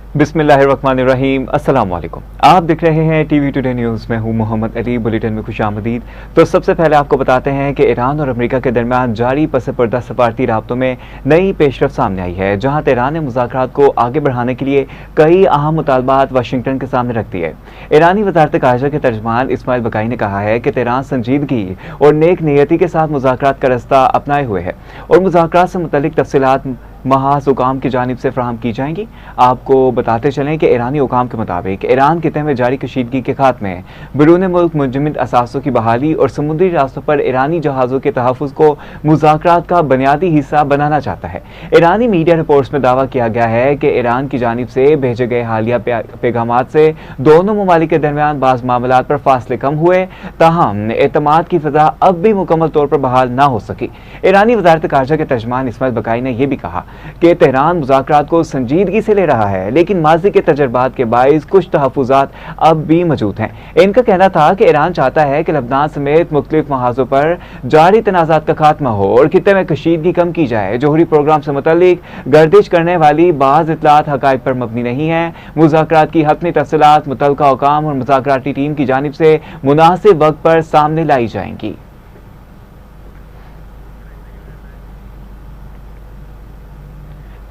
बिस्मिल्लाहिर्रहमानिर्रहीम। अस्सलाम वालेकुम। आप देख रहे हैं टीवी टुडे न्यूज़। मैं हूं मोहम्मद अली। बुलेटिन में खुशामदीद। तो सबसे पहले आपको बताते हैं कि ईरान और अमेरिका के दरमियान जारी पस-ए-पर्दा सफारती राब्तों में नई पेशरफ सामने आई है, जहां तेहरान ने मुज़ाकरात को आगे बढ़ाने के लिए कई अहम मुतालबात वाशिंगटन के सामने रख दिए। ईरानी वज़ारत ख़ारिजा के तर्जमान इस्माइल बकाई ने कहा है कि तेहरान संजीदगी और नेक नीयती के साथ मुज़ाकरात का रास्ता अपनाए हुए है और मुज़ाकरात से मुतल्लिक तफसीलात महाज हुकाम की जानिब से फ्राहम की जाएंगी। आपको बताते चलें कि ईरानी हुकाम के मुताबिक ईरान के तह में जारी कशीदगी के खात्मे, बिरून मुल्क मुंजमद असासों की बहाली और समुद्री रास्तों पर ईरानी जहाज़ों के तहफ़्फ़ुज़ को मुज़ाकरात का बुनियादी हिस्सा बनाना चाहता है। ईरानी मीडिया रिपोर्ट्स में दावा किया गया है कि ईरान की जानिब से भेजे गए हालिया पैगामात से दोनों ममालिक के दरमियान बाज़ मामलात पर फासले कम हुए, ताहम एतमाद की फ़ज़ा अब भी मुकम्मल तौर पर बहाल ना हो सकी। ईरानी वज़ारत ख़ारिजा के तर्जमान इस्माइल बकाई ने यह भी कहा कि तेहरान मुज़ाकरात को संजीदगी से ले रहा है, लेकिन माजी के तजर्बात के बाइस कुछ तहफ़्फ़ुज़ात अब भी मौजूद हैं। इनका कहना था कि ईरान चाहता है कि लबनान समेत मुख्तलिफ महाज़ों पर जारी तनाज़ात का खात्मा हो और खित्ते में कशीदगी कम की जाए। जोहरी प्रोग्राम से मुतल्लिक गर्दिश करने वाली बाज़ इत्तलात हक़ाइक़ पर मबनी नहीं है। मुज़ाकरात की हतमी तफ़सीलात मुतल्लिक़ा हुकाम और मुज़ाकराती टीम की जानिब से मुनासिब वक्त पर सामने लाई जाएंगी।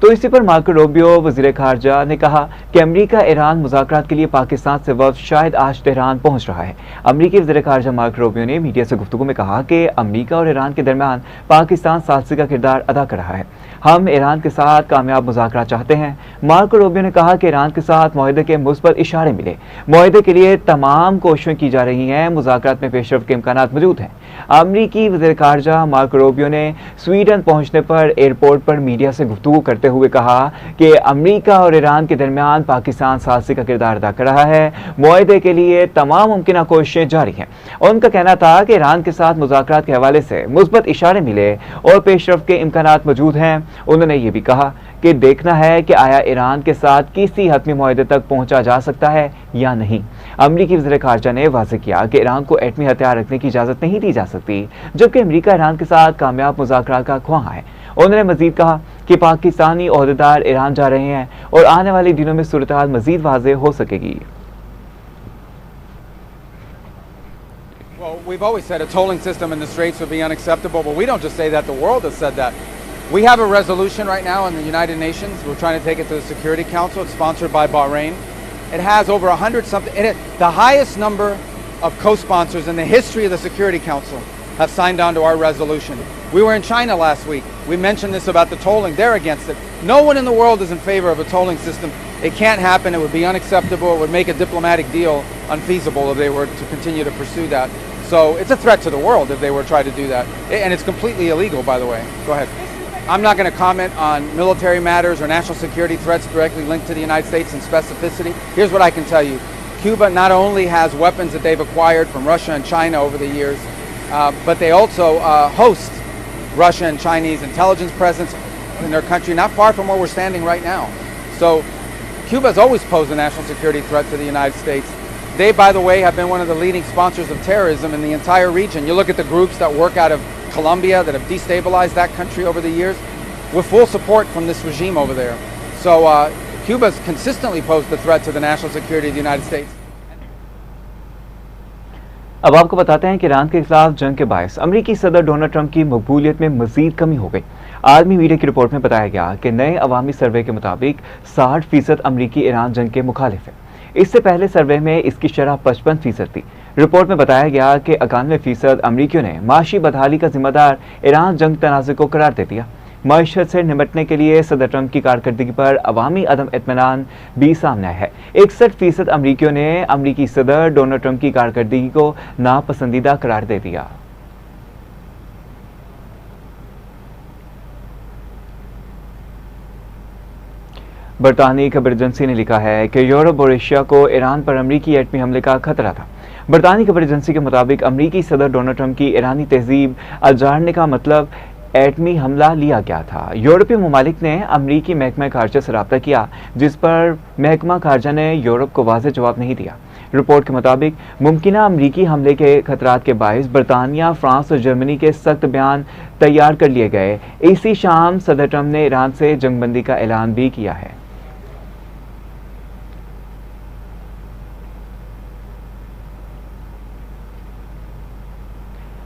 तो इसी पर मार्को रूबियो वज़ीर ख़ारिजा ने कहा कि अमेरिका ईरान मुज़ाकरात के लिए पाकिस्तान से वफ़द शायद आज तेहरान पहुंच रहा है। अमेरिकी वज़ीर ख़ारिजा मार्को रूबियो ने मीडिया से गुफ्तगू में कहा कि अमेरिका और ईरान के दरमियान पाकिस्तान सालसी का किरदार अदा कर रहा है। हम ईरान के साथ कामयाब मुज़ाकरात चाहते हैं। मार्को रूबियो ने कहा कि ईरान के साथ मुआहदे के मुस्बत इशारे मिले। मुआहदे के लिए तमाम कोशिशें की जा रही हैं। मुज़ाकरात में पेशरफ के इम्कानात मौजूद हैं। अमेरिकी वज़ीर ख़ारिजा मार्को रूबियो ने स्वीडन पहुंचने पर एयरपोर्ट पर मीडिया से गुफ्तगू करते हुए कहा कि अमेरिका और ईरान के दरमियान पाकिस्तान सालसी का किरदार अदा कर रहा है। मुआहदे के लिए तमाम मुमकिन कोशिशें जारी हैं। उनका कहना था कि ईरान के साथ मुज़ाकरात के हवाले से मुस्बत इशारे मिले और पेशरफ के इम्कानात मौजूद हैं। उन्होंने ये भी कहा कि देखना है कि आया ईरान के साथ किसी हतमी मुआहदे तक पहुंचा जा सकता है या नहीं। अमेरिकी वज़ीर ख़ारिजा ने वाज़ेह किया कि ईरान को एटमी हथियार रखने की इजाज़त नहीं दी जा सकती, जबकि अमेरिका ईरान के साथ कामयाब मुज़ाकरात का ख्वाह है। उन्होंने मज़ीद कहा कि पाकिस्तानी ओहदेदार ईरान जा रहे हैं और आने वाले दिनों में सूरत हाल मज़ीद वाज़ेह हो सकेगी। Well, we've always said a tolling system in the Straits would be unacceptable, but we don't just say that, the world has said that. We have a resolution right now in the United Nations. We're trying to take it to the Security Council. It's sponsored by Bahrain. It has over 100 something in it. The highest number of co-sponsors in the history of the Security Council have signed on to our resolution. We were in China last week. We mentioned this about the tolling. They're against it. No one in the world is in favor of a tolling system. It can't happen. It would be unacceptable. It would make a diplomatic deal unfeasible if they were to continue to pursue that. So it's a threat to the world if they were to try to do that. And it's completely illegal, by the way. Go ahead. I'm not going to comment on military matters or national security threats directly linked to the United States in specificity. Here's what I can tell you. Cuba not only has weapons that they've acquired from Russia and China over the years, but they also host Russia and Chinese intelligence presence in their country, not far from where we're standing right now. So Cuba has always posed a national security threat to the United States. They, by the way, have been one of the leading sponsors of terrorism in the entire region. You look at the groups that work out of Colombia that have destabilized that country over the years, with full support from this regime over there. So Cuba's consistently posed a threat to the national security of the United States. अब आपको बताते हैं कि Iran के खिलाफ जंग के बायस अमेरिकी सदर डोनाल्ड ट्रंप की मकबूलियत में मजीद कमी हो गई। आर्मी मीडिया की रिपोर्ट में बताया गया कि नए अवामी सर्वे के मुताबिक 60% अमेरिकी ईरान जंग के मुखालिफ है। इससे पहले सर्वे में इसकी शरह 55% थी। रिपोर्ट में बताया गया कि 91% अमरीकियों ने माशी बदहाली का जिम्मेदार ईरान जंग तनाज़े को करार दे दिया। मईशत से निपटने के लिए सदर ट्रंप की कारकर्दगी पर अवामी अदम इत्मीनान भी सामने आया है। 61% अमरीकियों ने अमरीकी सदर डोनाल्ड ट्रंप की कारकर्दगी को नापसंदीदा करार दे दिया। बरतानी खबर एजेंसी ने लिखा है कि यूरोप और एशिया को ईरान पर अमरीकी एटमी हमले का खतरा था। बरतानी खबर एजेंसी के मुताबिक अमरीकी सदर डोनाल्ड ट्रंप की ईरानी तहजीब अजाड़ने का मतलब एटमी हमला लिया गया था। यूरोपीय ममालिक ने अमरीकी महकमा खारजा से रब्ता किया, जिस पर महकमा खारजा ने यूरोप को वाज़ेह जवाब नहीं दिया। रिपोर्ट के मुताबिक मुमकिना अमरीकी हमले के खतरात के बायस बरतानिया, फ्रांस और जर्मनी के सख्त बयान तैयार कर लिए गए। इसी शाम सदर ट्रंप ने ईरान से जंगबंदी का ऐलान भी किया है।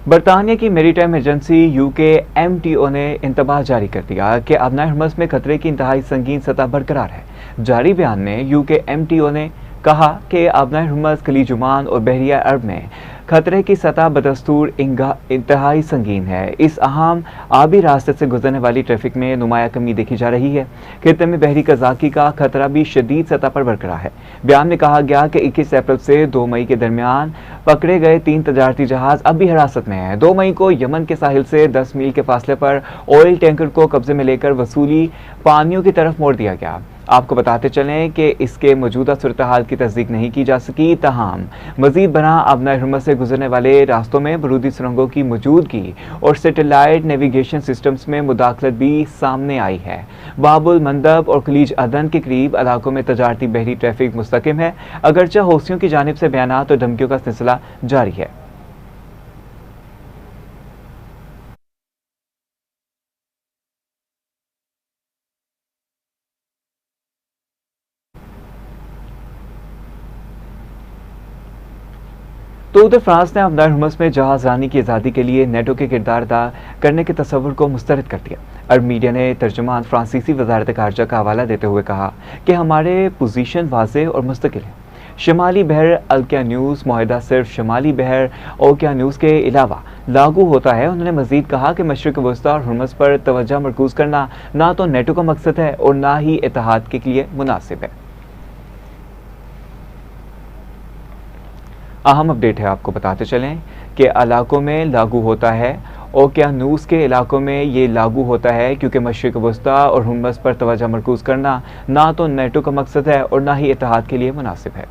बरतानिया की मेरीटाइम एजेंसी UKMTO ने इंतबाह जारी कर दिया कि अबनाए हरमस में खतरे की इंतहाई संगीन सतह बरकरार है। जारी बयान में UKMTO ने कहा कि अबनाए हरमस, खलीज ओमान और बहरिया अरब में खतरे की सतह बदस्तूर इंतहाई संगीन है। इस अहम आबी रास्ते से गुजरने वाली ट्रैफिक में नुमाया कमी देखी जा रही है। खित्ते में बहरी कज़ाकी का खतरा भी शदीद सतह पर बरकरार है। बयान में कहा गया कि 21 अप्रैल से 2 मई के दरमियान पकड़े गए 3 तजारती जहाज अब भी हिरासत में हैं। 2 मई को यमन के साहिल से 10 मील के फासले पर ऑयल टैंकर को कब्जे में लेकर वसूली पानियों की तरफ मोड़ दिया गया। आपको बताते चलें कि इसके मौजूदा सूरत हाल की तस्दीक नहीं की जा सकी, ताहम मजीद बना अबनाए हरमस से गुजरने वाले रास्तों में बरूदी सुरंगों की मौजूदगी और सैटेलाइट नेविगेशन सिस्टम्स में मुदाखलत भी सामने आई है। बाबुल मंदब और खलीज अदन के करीब इलाकों में तजारती बहरी ट्रैफिक मुस्तकिम है, अगरचे हौसियों की जानिब से बयानात और धमकियों का सिलसिला जारी है। तो उधर फ्रांस ने अबनाए हरमस में जहाज रानी की आज़ादी के लिए नेटो के किरदार अदा करने के तस्वुर को मुस्तरद कर दिया। अरब मीडिया ने तर्जुमान फ्रांसीसी वजारत खारजा का हवाला देते हुए कहा कि हमारे पोजीशन वाज़ेह और मुस्तकिल है। शमाली बहर ओकियानूस माहिदा सिर्फ शमाली बहर ओकियानूस के अलावा लागू होता है। उन्होंने मजीद कहा कि मशरिक वस्ता और हरमस पर तवज्जो मरकूज करना ना तो नेटो का मकसद है और ना ही इत्तेहाद के लिए मुनासिब है। अहम अपडेट है, आपको बताते चलें कि इलाकों में लागू होता है। ओकियानूस के इलाकों में ये लागू होता है क्योंकि मशरिक वस्ता और हरमस पर तवज्जो मरकूज करना ना तो नेटो का मकसद है और ना ही इत्तेहाद के लिए मुनासिब है।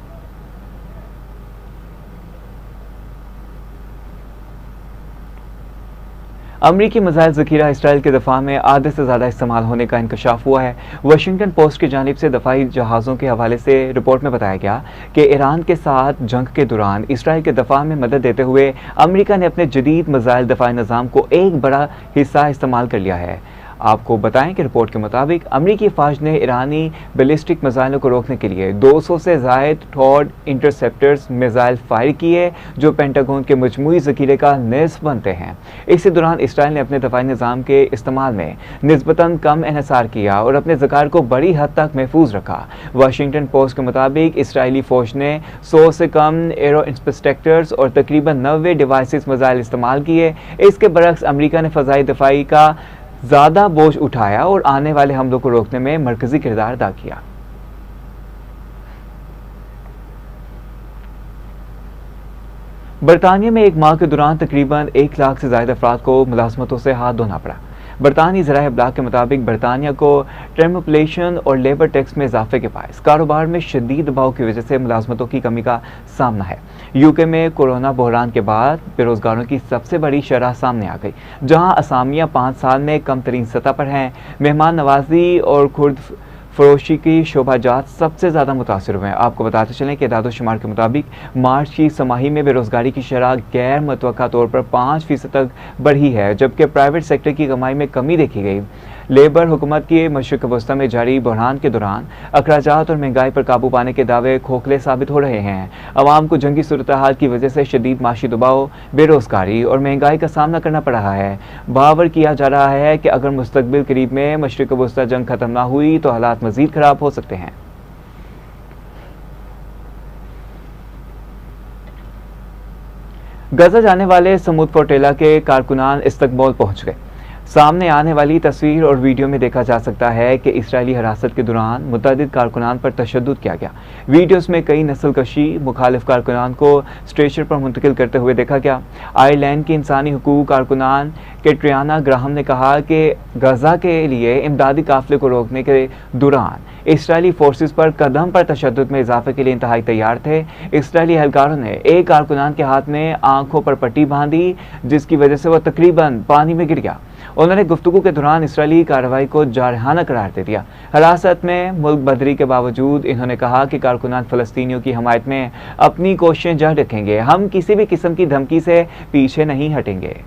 अमरीकी मिसाइल ज़ख़ीरा इसराइल के दफ़ा में आधे से ज़्यादा इस्तेमाल होने का इंकशाफ हुआ है। वाशिंगटन पोस्ट की जानिब से दफ़ाई जहाज़ों के हवाले से रिपोर्ट में बताया गया कि ईरान के साथ जंग के दौरान इसराइल के दफ़ा में मदद देते हुए अमरीका ने अपने जदीद मिसाइल दफ़ाई निज़ाम को एक बड़ा हिस्सा इस्तेमाल कर लिया है। आपको बताएं कि रिपोर्ट के मुताबिक अमरीकी फ़ौज ने ईरानी बैलिस्टिक मिसाइलों को रोकने के लिए 200 से ज़ायद थॉड इंटरसेप्टर्स मिसाइल फायर किए जो पेंटागन के मजमूई ज़ख़ीरे का निस्फ़ बनते हैं। इसी दौरान इसराइल ने अपने दफ़ाई निज़ाम के इस्तेमाल में निस्बतन कम इन्हिसार किया और अपने ज़ख़ायर को बड़ी हद तक महफूज रखा। वाशिंगटन पोस्ट के मुताबिक इसराइली फ़ौज ने 100 से कम एरो इंस्पेक्टर्स और तकरीबन 90 डिवाइसेस मिसाइल इस्तेमाल किए। इसके बरक्स अमरीका ने फ़ज़ाई दफ़ाई का ज़्यादा बोझ उठाया और आने वाले हमलों को रोकने में मरकजी किरदार अदा किया। बरतानिया में एक माह के दौरान तकरीबन 1 लाख से ज़ायद अफराद को मुलाजमतों से हाथ धोना पड़ा। बरतानी ज़राए इब्लाग के मुताबिक बरतानिया को टर्मोपलेशन और लेबर टैक्स में इजाफे के बायस कारोबार में शदीद दबाव की वजह से मुलाजमतों की कमी का सामना है। UK में कोरोना बहरान के बाद बेरोजगारों की सबसे बड़ी शरह सामने आ गई, जहां असामियाँ 5 साल में कम तरीन सतह पर हैं। मेहमान नवाजी और खुर्द फरोशी की शोबाजात सबसे ज़्यादा मुतासर हुए हैं। आपको बताते चलें कि इदाद-ओ-शुमार के मुताबिक मार्च की समाही में बेरोज़गारी की शरह गैर मुतवक्का तौर पर 5% तक बढ़ी है, जबकि प्राइवेट सेक्टर की कमाई में कमी देखी गई। लेबर हुकूमत के मशरिक़ वस्ता में जारी बहरान के दौरान अखराजात और महंगाई पर काबू पाने के दावे खोखले साबित हो रहे हैं। अवाम को जंगी सूरत हाल की वजह से शदीद माशी दबाव, बेरोज़गारी और महंगाई का सामना करना पड़ रहा है। बावर किया जा रहा है कि अगर मुस्तकबिल करीब में मशरिक़ वस्ता जंग खत्म ना हुई तो हालात मज़ीद ख़राब हो सकते हैं। गजा जाने वाले समूद पोर्टेला के कारकुनान इस्तकबाल पहुँच गए। सामने आने वाली तस्वीर और वीडियो में देखा जा सकता है कि इसराइली हिरासत के दौरान मुतअद्दिद कारकुनान पर तशद्दुद किया गया। वीडियोस में कई नस्लकशी मुखालिफ कारकुनान को स्ट्रेचर पर मुंतकिल करते हुए देखा गया। आयरलैंड की इंसानी हुकूक कारकुनान कैट्रियाना ग्राहम ने कहा कि गजा के लिए इमदादी काफिले को रोकने के दौरान इसराइली फोर्सेस पर कदम पर तशद्दुद में इजाफे के लिए इंतहाई तैयार थे। इसराइली एहलकारों ने एक कारकुनान के हाथ में आंखों पर पट्टी बांधी, जिसकी वजह से वह तकरीबन पानी में गिर गया। उन्होंने गुफ्तगू के दौरान इसराइली कार्रवाई को जारहाना करार दे दिया। हिरासत में मुल्क बदरी के बावजूद इन्होंने कहा कि कारकुनान फ़लस्तीनियों की हमायत में अपनी कोशिशें जारी रखेंगे। हम किसी भी किस्म की धमकी से पीछे नहीं हटेंगे।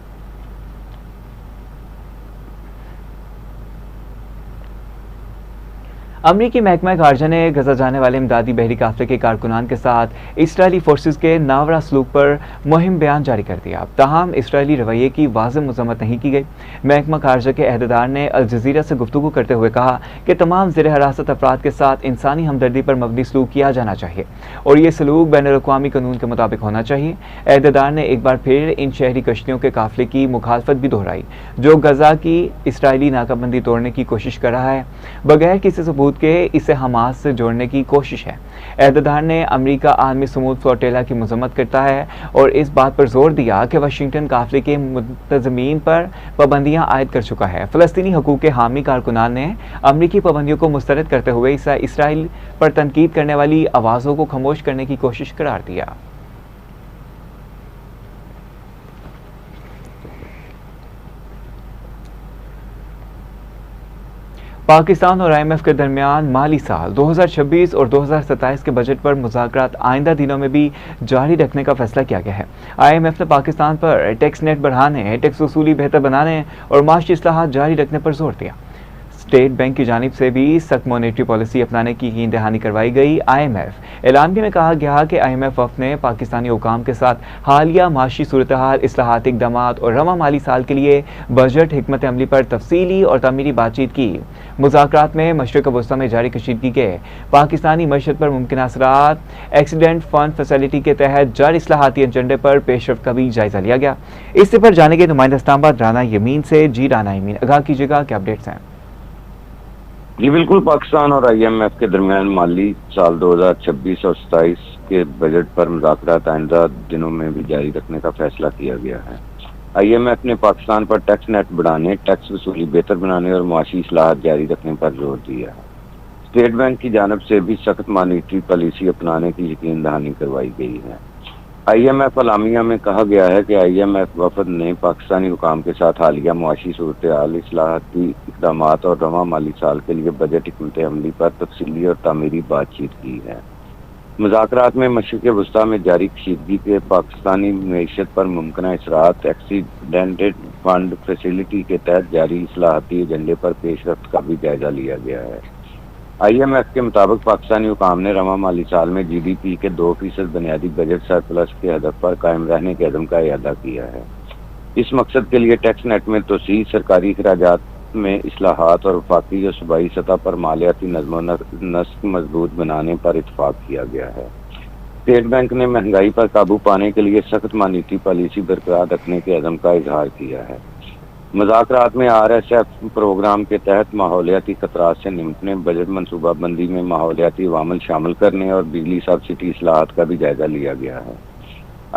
अमरीकी महकमा खारजा ने गजा जाने वाले इमदादी बहरी काफिले के कारकुनान के साथ इसराइली फोर्सेस के नावरा सलूक पर मुहिम बयान जारी कर दिया। ताहम इसराइली रवैये की वाज़ेह मज़म्मत नहीं की गई। महकमा खारजा के अहदेदार ने अल जज़ीरा से गुफ्तगू करते हुए कहा कि तमाम ज़ेर हिरासत अफराद के साथ इंसानी हमदर्दी पर मबनी सलूक किया जाना चाहिए और ये सलूक बैनुल-अक़वामी कानून के मुताबिक होना चाहिए। अहदेदार ने एक बार फिर इन शहरी कश्तियों के काफिले की मुखालफत भी दोहराई जो गजा की इसराइली नाकाबंदी तोड़ने की कोशिश कर रहा है, बगैर किसी सबूत के इसे हमास से जोड़ने की कोशिश है। अहदेदार ने अमेरिका आर्मी समूद फ्लोटिला की मजम्मत करता है और इस बात पर जोर दिया कि वाशिंगटन काफिले के मुंतजमीन पर पाबंदियां आयद कर चुका है। फ़लस्तीनी हकूक़ के हामी कारकुनान ने अमरीकी पाबंदियों को मुस्तरद करते हुए इसे इसराइल पर तनकीद करने वाली आवाज़ों को खामोश करने की कोशिश करार दिया। पाकिस्तान और IMF के दरमियान माली साल 2026 और 2027 के बजट पर मुज़ाकरात आइंदा दिनों में भी जारी रखने का फैसला किया गया है। IMF ने पाकिस्तान पर टैक्स नेट बढ़ाने, टैक्स वसूली बेहतर बनाने और माशी इस्लाहात जारी रखने पर जोर दिया। स्टेट बैंक की जानिब से भी सख्त मॉनेटरी पॉलिसी अपनाने की यकीन दहानी करवाई गई। IMF एलामिया में कहा गया कि IMF वफ़द ने पाकिस्तानी हुकाम के साथ हालिया माशी सूरत हाल, इस्लाहाती इक़दामात और रवा माली साल के लिए बजट हिकमत अमली पर तफसीली और तामीरी बातचीत की। मुज़ाकरात में मशरिक़ वस्ता में जारी कशीदगी के पाकिस्तानी मईशत पर मुमकिन असरात, एक्सीडेंट फंड फैसिलिटी के तहत जारी इस्लाहाती एजेंडे पर पेशरफ्त का भी जायजा लिया गया। इससे पर जाने के नुमाइंदा इस्लामाबाद राना यमीन से। जी राना यमीन, आगाह कीजिएगा क्या अपडेट्स हैं? जी बिल्कुल, पाकिस्तान और IMF के दरमियान माली साल 2026 और 27 के बजट पर मुज़ाकरात आइंदा दिनों में भी जारी रखने का फैसला किया गया है। IMF ने पाकिस्तान पर टैक्स नेट बढ़ाने, टैक्स वसूली बेहतर बनाने और माशी इस्लाहात जारी रखने पर जोर दिया है। स्टेट बैंक की जानिब से भी सख्त मॉनेटरी पॉलिसी अपनाने की यकीन दहानी करवाई गई है। IMF अलामिया में कहा गया है कि IMF वफद ने पाकिस्तानी हुकाम के साथ हालिया मुआशी सूरत हाल, इस्लाहाती इक़दामात और रवा माली साल के लिए बजट हिकमत अमली पर तफसीली और तामीरी बातचीत की है। मुज़ाकरात में मशरिक़ वस्ता में जारी कशीदगी के पाकिस्तानी मईशत पर मुमकिन असरात, एक्सीडेंटेड फंड फैसिलिटी के तहत जारी इस्लाहाती एजेंडे पर पेशरफ्त का भी जायजा लिया गया है। IMF के मुताबिक पाकिस्तानी हुकाम ने रवा माली साल में GDP के 2% बुनियादी बजट सरप्लस के हदफ पर कायम रहने के अज़म का इरादा किया है। इस मकसद के लिए टैक्स नेट में तोसी, सरकारी खराजात में इस्लाहात और वफाकी और सूबाई सतह पर मालियाती नज़्म नस्क मजबूत बनाने पर इत्तफाक किया गया है। स्टेट बैंक ने महंगाई पर काबू पाने के लिए सख्त मॉनेटरी पॉलिसी बरकरार रखने के अज़म का इजहार किया है। मुज़ाकरात में RSF प्रोग्राम के तहत माहौलियाती खतरात से निपटने, बजट मनसूबाबंदी में माहौलियाती अवामिल शामिल करने और बिजली सब्सिडी इस्लाहात का भी जायजा लिया गया है।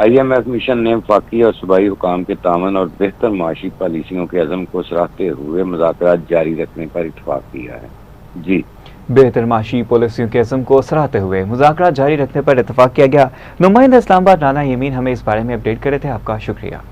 IMF मिशन ने वफाकी और सूबाई हुकाम के तामन और बेहतर माशी पॉलिसियों के अज़म को सराहते हुए मुज़ाकरात जारी रखने पर इत्तफाक किया है। जी, बेहतर माशी पॉलिसियों के अज़म को सराहते हुए मुज़ाकरात जारी रखने पर इत्तफाक किया गया। नुमाइंदा इस्लामाबाद राना यमीन हमें इस बारे में अपडेट कर रहे थे, आपका शुक्रिया।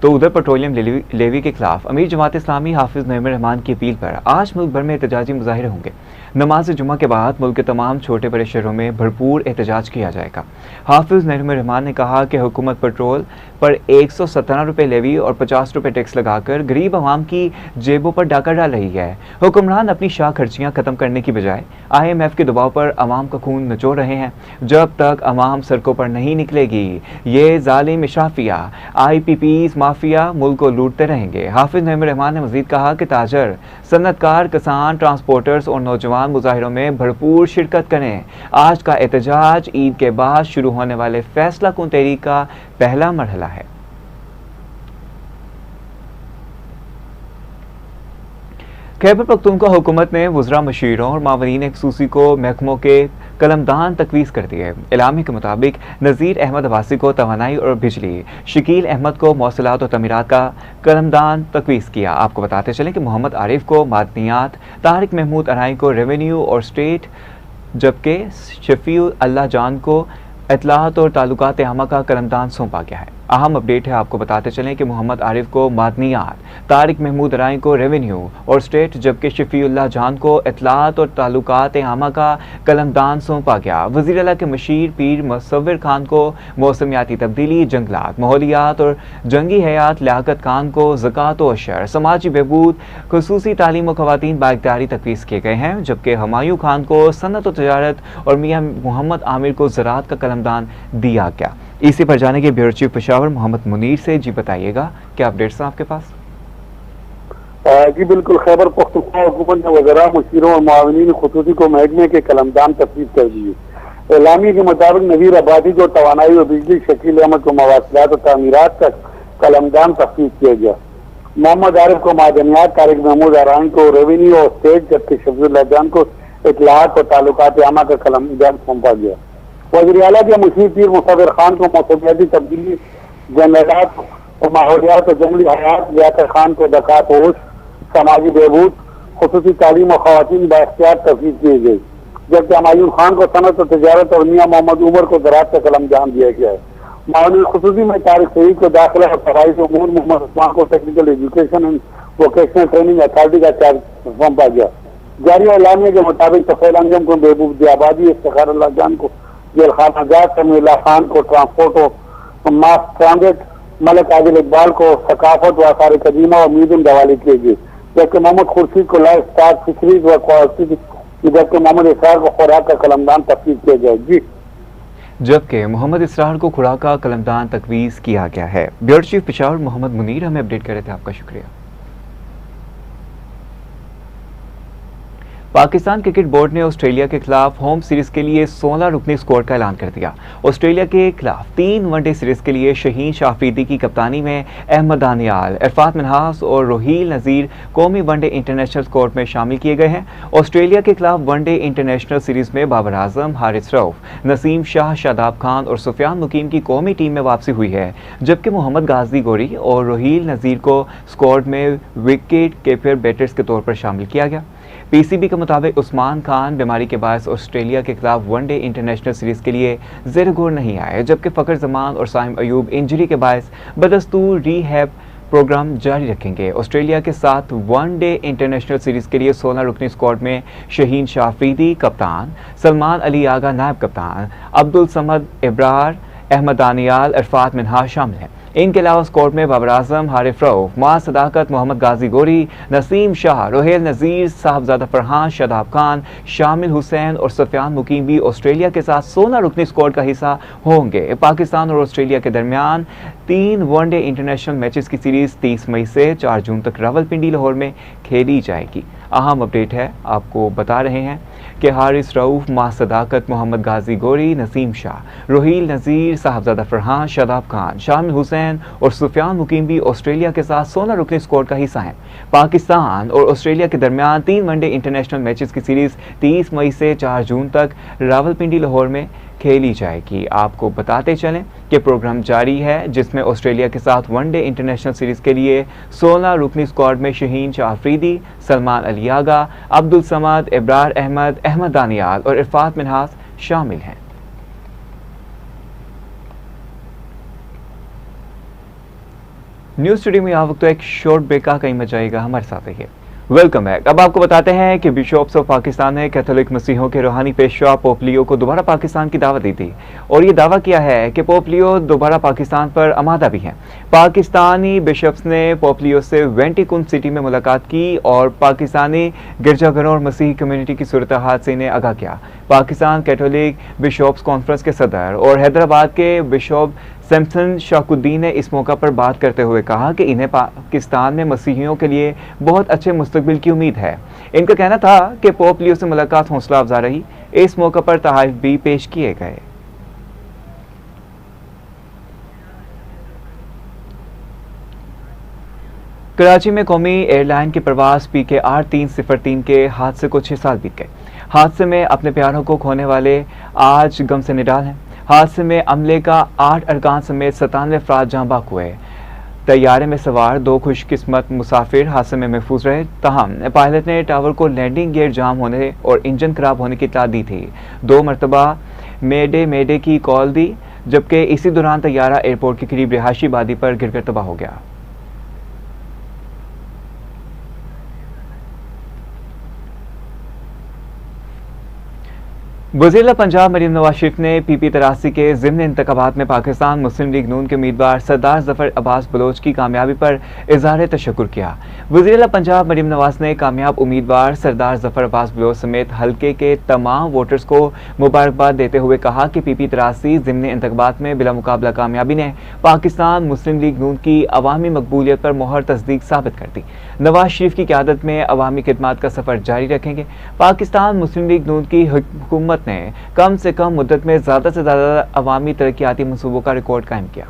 तो उधर पेट्रोलियम लेवी के खिलाफ अमीर जमात इस्लामी हाफिज नईम रहमान की अपील पर आज मुल्क भर में एहतजाजी मुजाहिरे होंगे। नमाज जुमा के बाद मुल्क के तमाम छोटे बड़े शहरों में भरपूर एहतजाज किया जाएगा। हाफिज नईम रहमान ने कहा कि हुकूमत पेट्रोल पर 117 रुपये लेवी और 50 रुपये टैक्स लगाकर गरीब आवाम की जेबों पर डाका डाल रही है। हुक्मरान अपनी शाह खर्चियाँ खत्म करने की बजाय IMF के दबाव पर आवाम का खून नचोड़ रहे हैं। जब तक आवाम सड़कों पर नहीं निकलेगी, ये जालिम इशराफिया IPPs माफिया मुल्क को लूटते रहेंगे। हाफिज नईम रहमान ने मजीद कहा कि ताजर, सन्नतकार, किसान, ट्रांसपोर्टर्स और नौजवान मुजाहिरों में भरपूर शिरकत करें। आज का एहतजाज ईद के बाद शुरू होने वाले फैसला कुन तहरीक का पहला मरहला है। खैबर पख्तूनख्वा हुकूमत ने वज़रा मशीरों और मावरीन खुसूसी को महकमों के कलमदान तकवीज़ कर दिए। एलामी के मुताबिक नज़ीर अहमद अब्बासी को तवानाई और बिजली, शकील अहमद को मौसलात और तमीरात का कलमदान तकवीज़ किया। आपको बताते चलें कि मोहम्मद आरिफ को मादनियात, तारिक महमूद अनाई को रेवेन्यू और स्टेट, जबकि शफी अल्लाह जान को इत्तलात और ताल्लुकात आमा का कलमदान सौंपा गया है। अहम अपडेट है, आपको बताते चलें कि मोहम्मद आरिफ को मादनियात, तारिक महमूद राय को रेवेन्यू और स्टेट, जबकि शफीउल्लाह जान को इत्तलात और ताल्लुकात आमा का कलमदान सौंपा गया। वज़ीर आला के मशीर पीर मुसव्विर खान को मौसमियाती तब्दीली, जंगलात, माहौलियात और जंगी हयात, लियाकत खान को ज़कात व अशर, समाजी बहबूद, खुसूसी तालीम और ख़वातीन बाइकदारी तफवीज़ किए गए हैं, जबकि हमायूं खान को सनत और तजारत और मियाँ मोहम्मद आमिर को ज़राअत का कलमदान दिया गया। इसी पर जाने के ब्यूरो चीफ पेशावर मोहम्मद मुनीर से। जी बताइएगा, क्या अपडेट्स हैं आपके पास? जी बिल्कुल, खैबर पख्तूनख्वा हुकूमत ने वज़रा, मुशीरों और मुआविनीन खुसूसी को महकमे के कलमदान तफवीज़ कर दिए। एलामी के मुताबिक नज़ीर आबादी को तवानाई और बिजली, शकील अहमद को मवासिलात और तामीरात का कलमदान तफवीज़ किया गया। मोहम्मद आरिफ को मादनियात, तारिक महमूद राय को रेवेन्यू और स्टेट, जबकि शफीउल्लाह जान को इत्तलात और ताल्लुकात आमा का कलमदान सौंपा गया। वज़ीर आला के मशीर पीर मुसव्विर खान को मौसमियाती तब्दीली, जंगलात और माहौलियात और जंगली हयात, लियाकत खान को ज़कात व उश्र, समाजी बहबूद, खुसूसी तालीम और ख़वातीन बाइख्तियार तफवीज़ किए गए, जबकि हमायूं खान को सनत और तजारत और मियाँ मोहम्मद उमर को ज़राअत का कलमदान दिया गया है। मामून खुसूसी में तारिक सईद को दाखिला और सफाई उमूर, मोहम्मद उस्मान को technical education and vocational training authority का चार्ज सौंपा गया। जारी एलामिया के मुताबिक तफैल अंजम को महबूब दियाबादी, इफ्तिखारुल्लाह जान को जेल खानाजात, समीउल्लाह खान को ट्रांसपोर्ट और मास ट्रांजिट, मलिक आदिल इकबाल को सकाफत व आसार कदीमा और म्यूजियम के हवाले किए गए, जबकि मोहम्मद खुर्शीद को लाइफ स्टार फिशरीज व क्वालिटी, जबकि मोहम्मद इसरार को खुराक का कलमदान तफवीज़ किया गया। जी, जबकि मोहम्मद इसरार को खुराक का कलमदान तफवीज़ किया गया है। ब्यूरो चीफ पेशावर मोहम्मद मुनीर हमें अपडेट कर रहे थे, आपका शुक्रिया। पाकिस्तान क्रिकेट बोर्ड ने ऑस्ट्रेलिया के खिलाफ होम सीरीज के लिए 16 रुकनी स्क्वाड का ऐलान कर दिया। ऑस्ट्रेलिया के खिलाफ 3 वनडे सीरीज के लिए शहीन शाह अफरीदी की कप्तानी में अहमद दानियाल, इरफात मिन्हास और रोहील नज़ीर कौमी वनडे इंटरनेशनल स्क्वाड में शामिल किए गए हैं। ऑस्ट्रेलिया के खिलाफ वनडे इंटरनेशनल सीरीज में बाबर आजम, हारिस रऊफ, नसीम शाह, शादाब खान और सुफियान मुकीम की कौमी टीम में वापसी हुई है, जबकि मोहम्मद गाजी गोरी और रोहील नज़ीर को स्क्वाड में विकेट कीपर बैटर्स के तौर पर शामिल किया गया। पीसीबी के मुताबिक उस्मान खान बीमारी के बायस ऑस्ट्रेलिया के खिलाफ वनडे इंटरनेशनल सीरीज के लिए ज़ेर गौर नहीं आए, जबकि फ़खर जमान और साइम अयूब इंजरी के बायस बदस्तूर रीहैब प्रोग्राम जारी रखेंगे। ऑस्ट्रेलिया के साथ वनडे इंटरनेशनल सीरीज के लिए 16 रुकनी स्क्वाड में शहीन शाह अफरीदी कप्तान, सलमान अली आगा नायब कप्तान, अब्दुल समद इब्रार, अहमद दानियाल, इरफात मिन्हास शामिल हैं। इनके अलावा स्क्वाड में बाबर आजम, हारिस रऊफ, मां सदाकत, मोहम्मद गाजी गोरी, नसीम शाह, रोहेल नज़ीर, साहबजादा फरहान, शादाब खान, शामिल हुसैन और सुफियान मुकीम भी ऑस्ट्रेलिया के साथ 16 रुकनी स्क्वाड का हिस्सा होंगे। पाकिस्तान और ऑस्ट्रेलिया के दरमियान 3 वनडे इंटरनेशनल मैचेस की सीरीज 30 मई से 4 जून तक रावलपिंडी, लाहौर में खेली जाएगी। अहम अपडेट है, आपको बता रहे हैं कि हारिस रऊफ, मां सदाकत, मोहम्मद गाजी गोरी, नसीम शाह, रोहील नज़ीर, साहबजादा फरहान, शादाब खान, शामिल हुसैन और सुफियान मुकीम भी ऑस्ट्रेलिया के साथ 16 रुकनी स्क्वाड का हिस्सा हैं। पाकिस्तान और ऑस्ट्रेलिया के दरमियान 3 वनडे इंटरनेशनल मैचेस की सीरीज 30 मई से 4 जून तक रावलपिंडी, लाहौर में खेली जाएगी। आपको बताते चलें कि प्रोग्राम जारी है, जिसमें ऑस्ट्रेलिया के साथ वनडे इंटरनेशनल सीरीज के लिए 16 रुकनी स्क्वाड में शहीन शाह अफरीदी, सलमान अली आगा, अब्दुल समद, इब्रार अहमद, अहमद दानियाल और इरफात मिन्हास शामिल हैं। न्यूज़ स्टूडियो में आ वक्त एक शॉर्ट ब्रेक का, कहीं मत जाएगा, हमारे साथ रहिए। Welcome back. अब आपको बताते हैं कि बिशॉप्स ऑफ पाकिस्तान ने कैथोलिक मसीहों के रूहानी पेशवा पोप लियो को दोबारा पाकिस्तान की दावत दी थी और ये दावा किया है कि पोप लियो दोबारा पाकिस्तान पर आमादा भी हैं। पाकिस्तानी बिशप्स ने पोप लियो से वेंटिकुन सिटी में मुलाकात की और पाकिस्तानी गिरजाघरों और मसीही कम्युनिटी की सूरत हाल से इन्हें आगाह किया। पाकिस्तान कैथोलिक बिशॉप्स कॉन्फ्रेंस के सदर और हैदराबाद के बिशप सैमसन शाकुद्दीन ने इस मौका पर बात करते हुए कहा कि इन्हें पाकिस्तान में मसीहियों के लिए बहुत अच्छे मुस्तकबिल की उम्मीद है। इनका कहना था कि पोप लियो से मुलाकात हौसला अफजा रही। इस मौका पर तहाइफ भी पेश किए गए। कराची में कौमी एयरलाइन की प्रवास PKR 303 के हादसे को 6 साल बीत गए। हादसे में अपने प्यारों को खोने वाले आज गम से निडाल हैं। हादसे में अमले का 8 अरकान समेत 97 अफराद जाँ बाक हुए। तैयारे में सवार 2 खुशकिस्मत मुसाफिर हादसे में महफूज रहे। तहम पायलट ने टावर को लैंडिंग गियर जाम होने और इंजन खराब होने की इत्तला दी थी। 2 मरतबा मेडे की कॉल दी। जबकि इसी दौरान तैयारा एयरपोर्ट के करीब रिहायशी आबादी पर गिरकर तबाह हो गया। वज़ीर पंजाब मरीम नवाज शरीफ ने PP83 के ज़िमनी इंतखाबात में पाकिस्तान मुस्लिम लीग नून के उम्मीदवार सरदार ज़फ़र अब्बास बलोच की कामयाबी पर इज़हार तशक्कुर किया। वज़ीर पंजाब मरीम नवाज ने कामयाब उम्मीदवार सरदार ज़फ़र अब्बास बलोच समेत हल्के के तमाम वोटर्स को मुबारकबाद देते हुए कहा कि PP83 ज़िमनी इंतखाबात में बिला मुकाबला कामयाबी ने पाकिस्तान मुस्लिम लीग नून की अवामी मकबूलियत पर मोहर तस्दीक साबित कर दी। नवाज शरीफ की क़यादत में अवामी खिदमात का सफ़र जारी रखेंगे। पाकिस्तान मुस्लिम लीग नून की हुकूमत ने कम से कम मुद्दत में ज़्यादा से ज़्यादा अवामी तरक्याती मंसूबों का रिकॉर्ड कायम किया।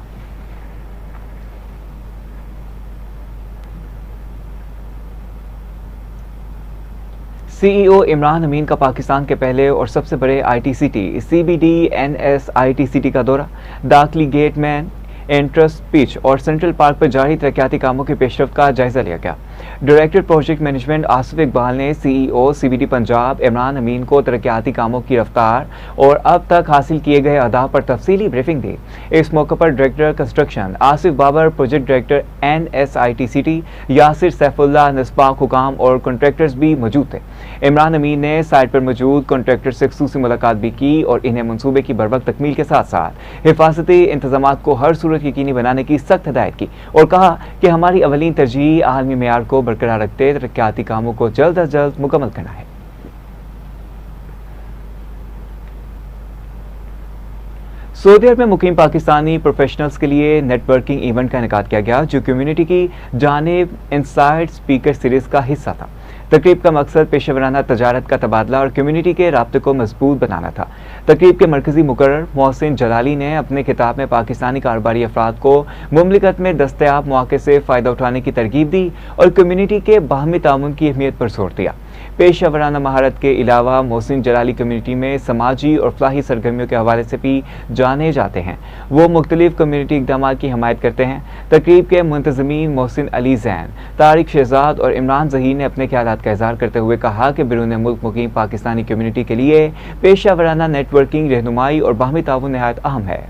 CEO इमरान अमीन का पाकिस्तान के पहले और सबसे बड़े ITCT CBD-NS-ITCT का दौरा, दाखिली गेट मैन एंट्रस पिच और सेंट्रल पार्क पर जारी तरक्याती कामों की पेशरफ्त का जायजा लिया गया। Director project management Asif Iqbal ने CEO CBD पंजाब इमरान अमीन को तरक्याती कामों की रफ्तार और अब तक हासिल किए गए अहदाफ पर तफसीली ब्रीफिंग दी। इस मौके पर director construction Asif Babar, project director NS-ITCT Yasir Saifullah, NESPAK हुकाम और कॉन्ट्रैक्टर्स भी मौजूद थे। इमरान अमीन ने साइट पर मौजूद कॉन्ट्रैक्टर से खुसूसी मुलाकात भी की और इन्हें मनसूबे की बरवक्त तकमील के साथ साथ हिफाजती इंतजामात को हर सूरत यकीनी बनाने की सख्त हिदायत की और कहा कि हमारी अवलीन तरजीह आलमी मेयार को बरकरार रखते तरक्याती कामों को जल्द अज जल्द मुकम्मल करना है। सऊदी अरब में मुकीम पाकिस्तानी प्रोफेशनल्स के लिए नेटवर्किंग इवेंट का इनेकाद किया गया, जो कम्युनिटी की जानिब इनसाइड स्पीकर सीरीज का हिस्सा था। तकरीब का मकसद पेशेवराना तजारत का तबादला और कम्युनिटी के राब्ते को मजबूत बनाना था। तकरीब के मरकजी मुकर्रर मोहसिन जलाली ने अपने खिताब में पाकिस्तानी कारोबारी अफराद को मुमलिकत में दस्तयाब मौके से फ़ायदा उठाने की तरगीब दी और कम्युनिटी के बाहमी ताउन की अहमियत पर जोर दिया। पेशेवराना महारत के अलावा मोहसिन जलाली कम्युनिटी में समाजी और फलाही सरगर्मियों के हवाले से भी जाने जाते हैं। वो मुख्तलिफ कम्युनिटी इक़दाम की हमायत करते हैं। तकरीब के मुंतज़मीन मोहसिन अली ज़ैन, तारिक शहजाद और इमरान ज़हीर ने अपने ख्यालात का इज़हार करते हुए कहा कि बिरून मुल्क मुकीम पाकिस्तानी कम्युनिटी के लिए पेशेवराना नेटवर्किंग, रहनुमाई और बाहमी ताउन नहायत अहम है।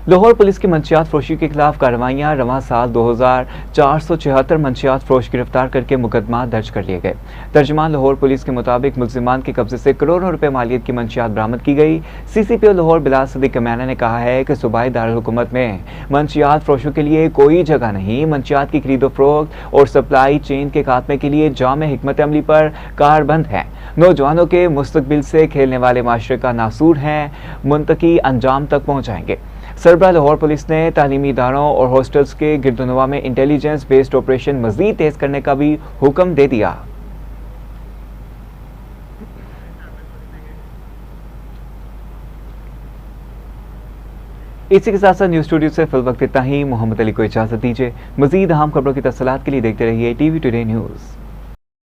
लाहौर पुलिस की मंशियात फरोशी के खिलाफ कार्रवाइयाँ रवां साल 2476 मंशियात फरोश गिरफ्तार करके मुकदमा दर्ज कर लिए गए। तर्जुमान लाहौर पुलिस के मुताबिक मुल्जिमान के कब्जे से करोड़ों रुपए मालियत की मंशियात बरामद की गई। CCPO लाहौर बिलाल सदीक कमैना ने कहा है कि सूबाई दारुल हुकूमत में मंशियात फरोशों के लिए कोई जगह नहीं। मंशियात की खरीदो फरोख्त और सप्लाई चेन के खात्मे के लिए जामे हिकमत अमली पर कारबंद है। नौजवानों के मुस्तकबिल से खेलने वाले माशरे का नासूर हैं, मुंतकी अंजाम तक पहुँचाएंगे। सरबराह लाहौर पुलिस ने तालीमी इदारों और हॉस्टल्स के गिरदोनवा में इंटेलिजेंस बेस्ड ऑपरेशन मजीद तेज करने का भी हुक्म दे दिया। इसी के साथ साथ न्यूज़ स्टूडियो से फिल वक्त इतना ही। मोहम्मद अली को इजाज़त दीजिए। मजीद अहम खबरों की तफसीलात के लिए देखते रहिए TV टुडे न्यूज़।